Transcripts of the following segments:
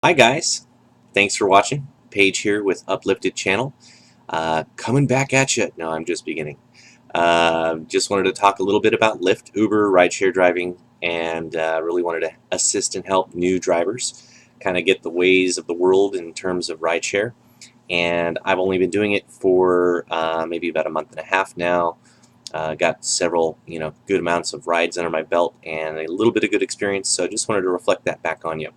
Hi guys, thanks for watching. Paige here with Uplifted channel. Coming back at you. No, I'm just beginning. Just wanted to talk a little bit about Lyft, Uber, rideshare driving, and really wanted to assist and help new drivers kind of get the ways of the world in terms of rideshare. And I've only been doing it for maybe about a month and a half now. Got several, good amounts of rides under my belt and a little bit of good experience. So I just wanted to reflect that back on you.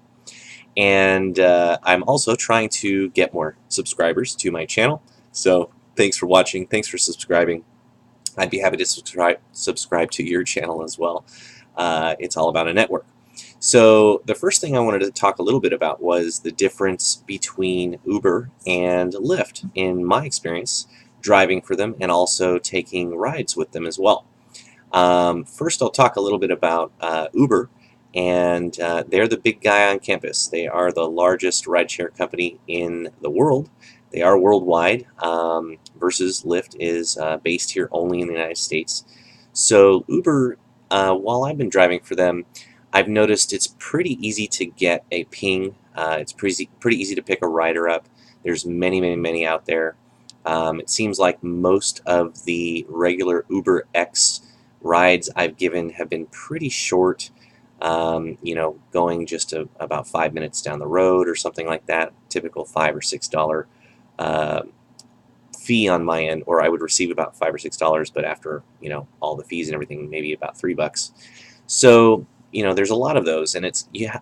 And I'm also trying to get more subscribers to my channel. So thanks for watching. Thanks for subscribing. I'd be happy to subscribe to your channel as well. It's all about a network. So the first thing I wanted to talk a little bit about was the difference between Uber and Lyft in my experience driving for them and also taking rides with them as well. First, I'll talk a little bit about Uber, and they're the big guy on campus. They are the largest rideshare company in the world. They are worldwide, versus Lyft is based here only in the United States. So Uber, while I've been driving for them, I've noticed it's pretty easy to get a ping. It's pretty easy to pick a rider up. There's many out there. It seems like most of the regular Uber X rides I've given have been pretty short, going just about 5 minutes down the road or something like that. Typical $5 or $6 uh, fee on my end, or I would receive about $5 or $6, but after all the fees and everything, maybe about $3. So there's a lot of those, and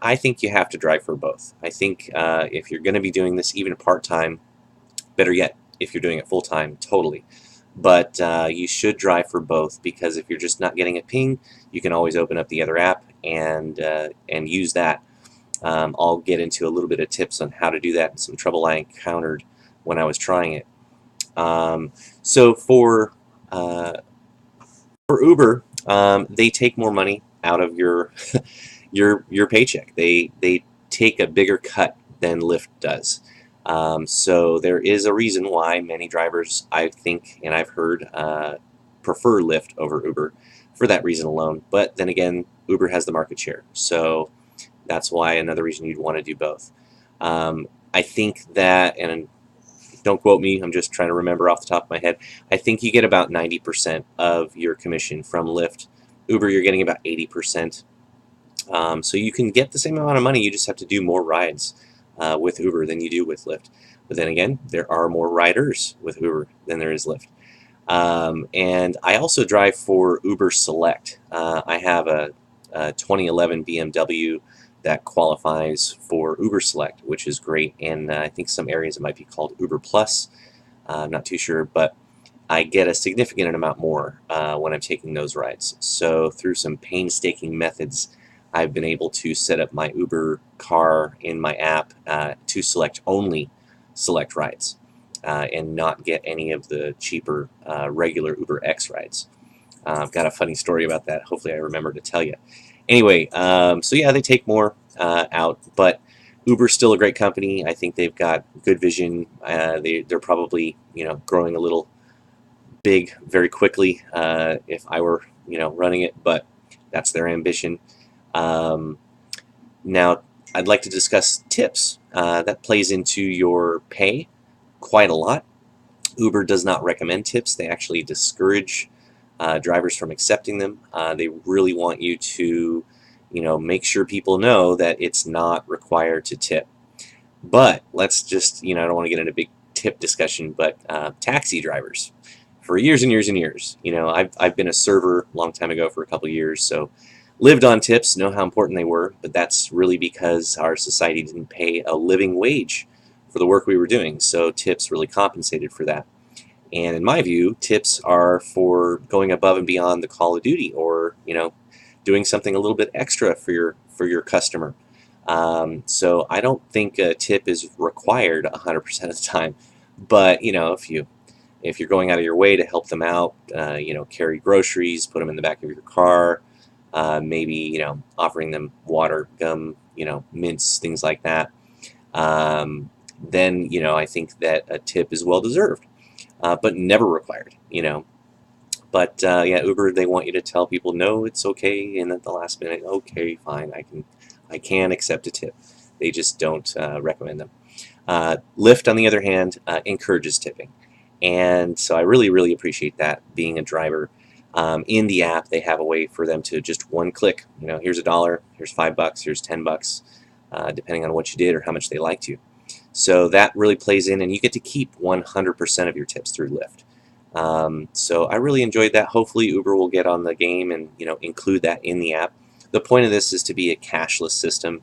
I think you have to drive for both. I think if you're going to be doing this even part-time, better yet, if you're doing it full-time, totally. But you should drive for both, because if you're just not getting a ping, you can always open up the other app and use that. I'll get into a little bit of tips on how to do that and some trouble I encountered when I was trying it. So for Uber, they take more money out of your your paycheck. They take a bigger cut than Lyft does. So there is a reason why many drivers, I think, and I've heard, prefer Lyft over Uber for that reason alone. But then again, Uber has the market share, so that's why another reason you'd want to do both. I think that, and don't quote me, I'm just trying to remember off the top of my head, I think you get about 90% of your commission from Lyft. Uber, you're getting about 80%. So you can get the same amount of money, you just have to do more rides with Uber than you do with Lyft. But then again, there are more riders with Uber than there is Lyft. And I also drive for Uber Select. I have a 2011 BMW that qualifies for Uber Select, which is great. And I think some areas it might be called Uber Plus. I'm not too sure, but I get a significant amount more when I'm taking those rides. So through some painstaking methods, I've been able to set up my Uber car in my app to select only select rides and not get any of the cheaper regular Uber X rides. I've got a funny story about that. Hopefully I remember to tell you. Anyway, so yeah, they take more out, but Uber's still a great company. I think they've got good vision. They're probably growing a little big very quickly if I were running it, but that's their ambition. Now, I'd like to discuss tips. That plays into your pay quite a lot. Uber does not recommend tips. They actually discourage drivers from accepting them. They really want you to, make sure people know that it's not required to tip. But let's just, I don't want to get into a big tip discussion, but taxi drivers, for years and years and years, I've been a server a long time ago for a couple of years, so lived on tips, know how important they were, but that's really because our society didn't pay a living wage for the work we were doing, so tips really compensated for that. And in my view, tips are for going above and beyond the call of duty, or doing something a little bit extra for your customer. So I don't think a tip is required 100% of the time, but if you're going out of your way to help them out, carry groceries, put them in the back of your car, maybe offering them water, gum, mints, things like that, then I think that a tip is well deserved, but never required. But yeah, Uber, they want you to tell people no, it's okay, and at the last minute, okay, fine, I can accept a tip. They just don't recommend them. Lyft, on the other hand, encourages tipping. And so I really, really appreciate that. Being a driver, in the app, they have a way for them to just one click. Here's $1, here's $5, here's $10, depending on what you did or how much they liked you. So that really plays in, and you get to keep 100% of your tips through Lyft. So I really enjoyed that. Hopefully Uber will get on the game and include that in the app. The point of this is to be a cashless system.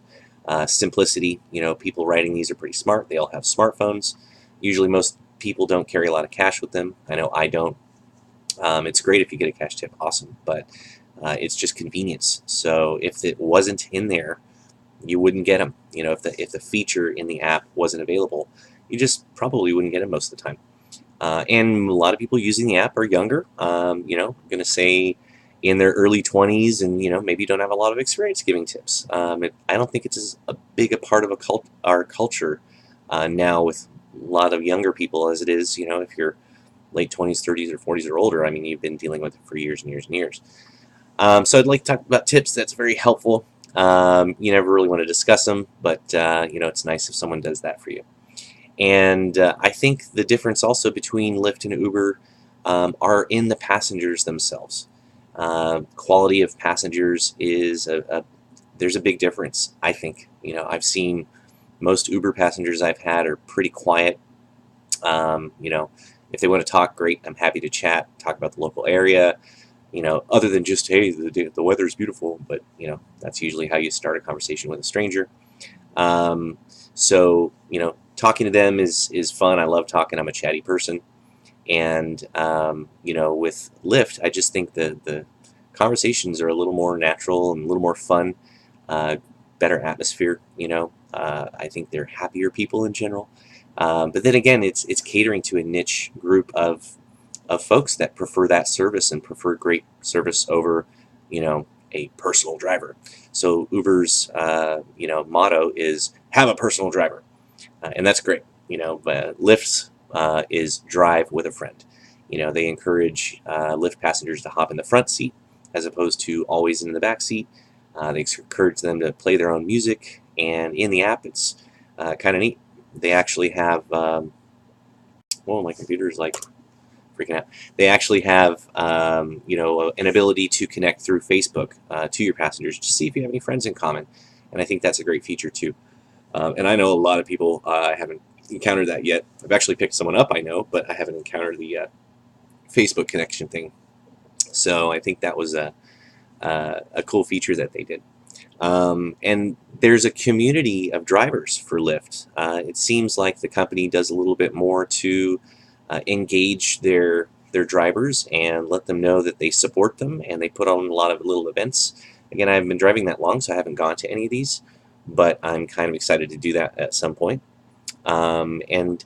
Simplicity. People writing these are pretty smart. They all have smartphones. Usually most people don't carry a lot of cash with them. I know I don't. It's great if you get a cash tip, awesome, but it's just convenience. So if it wasn't in there, you wouldn't get them. If the feature in the app wasn't available, you just probably wouldn't get them most of the time. And a lot of people using the app are younger. I'm going to say in their early 20s, and maybe don't have a lot of experience giving tips. I don't think it's as a big a part of our culture now with a lot of younger people as it is, if you're late 20s, 30s, or 40s or older. I mean, you've been dealing with it for years and years and years. So I'd like to talk about tips. That's very helpful. You never really want to discuss them, but it's nice if someone does that for you. And I think the difference also between Lyft and Uber are in the passengers themselves. Quality of passengers is there's a big difference, I think. I've seen most Uber passengers I've had are pretty quiet. If they want to talk, great. I'm happy to chat, talk about the local area. Other than just, hey, the weather's beautiful, but that's usually how you start a conversation with a stranger. So talking to them is fun. I love talking. I'm a chatty person. And with Lyft, I just think the conversations are a little more natural and a little more fun, better atmosphere. I think they're happier people in general. But then again, it's catering to a niche group of folks that prefer that service and prefer great service over, a personal driver. So Uber's, motto is have a personal driver, and that's great. But Lyft's is drive with a friend. They encourage Lyft passengers to hop in the front seat as opposed to always in the back seat. They encourage them to play their own music, and in the app, it's kind of neat. They actually have, my computer's like freaking out. They actually have, an ability to connect through Facebook to your passengers to see if you have any friends in common. And I think that's a great feature too. And I know a lot of people haven't encountered that yet. I've actually picked someone up, I know, but I haven't encountered the Facebook connection thing. So I think that was a cool feature that they did. And there's a community of drivers for Lyft. It seems like the company does a little bit more to engage their drivers and let them know that they support them, and they put on a lot of little events. Again, I haven't been driving that long, so I haven't gone to any of these, but I'm kind of excited to do that at some point. And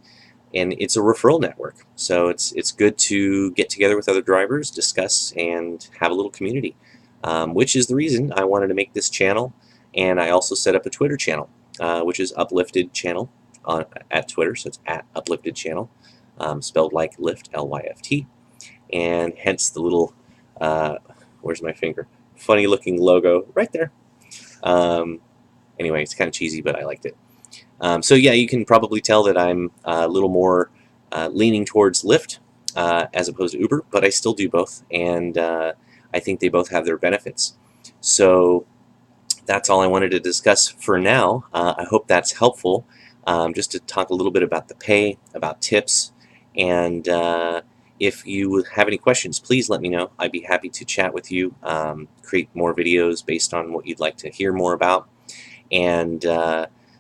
it's a referral network, so it's good to get together with other drivers, discuss, and have a little community. Which is the reason I wanted to make this channel, and I also set up a Twitter channel, which is Uplyfted channel at Twitter, so it's at Uplyfted channel, spelled like Lyft, L-Y-F-T, and hence the little, where's my finger, funny looking logo right there. Anyway, it's kind of cheesy, but I liked it. So yeah, you can probably tell that I'm a little more leaning towards Lyft as opposed to Uber, but I still do both, and I think they both have their benefits. So that's all I wanted to discuss for now. I hope that's helpful, just to talk a little bit about the pay, about tips, and if you have any questions, please let me know. I'd be happy to chat with you, create more videos based on what you'd like to hear more about. And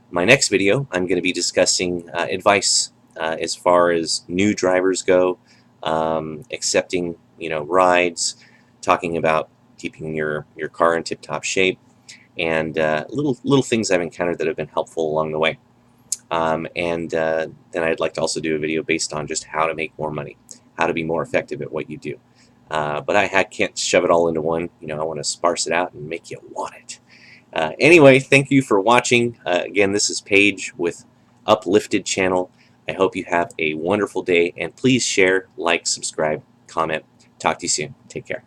my next video, I'm going to be discussing advice as far as new drivers go, accepting rides, talking about keeping your car in tip-top shape, and little things I've encountered that have been helpful along the way. And then I'd like to also do a video based on just how to make more money, how to be more effective at what you do. But I can't shove it all into one. I want to sparse it out and make you want it. Anyway, thank you for watching. Again, this is Paige with Uplyfted channel. I hope you have a wonderful day, and please share, like, subscribe, comment. Talk to you soon. Take care.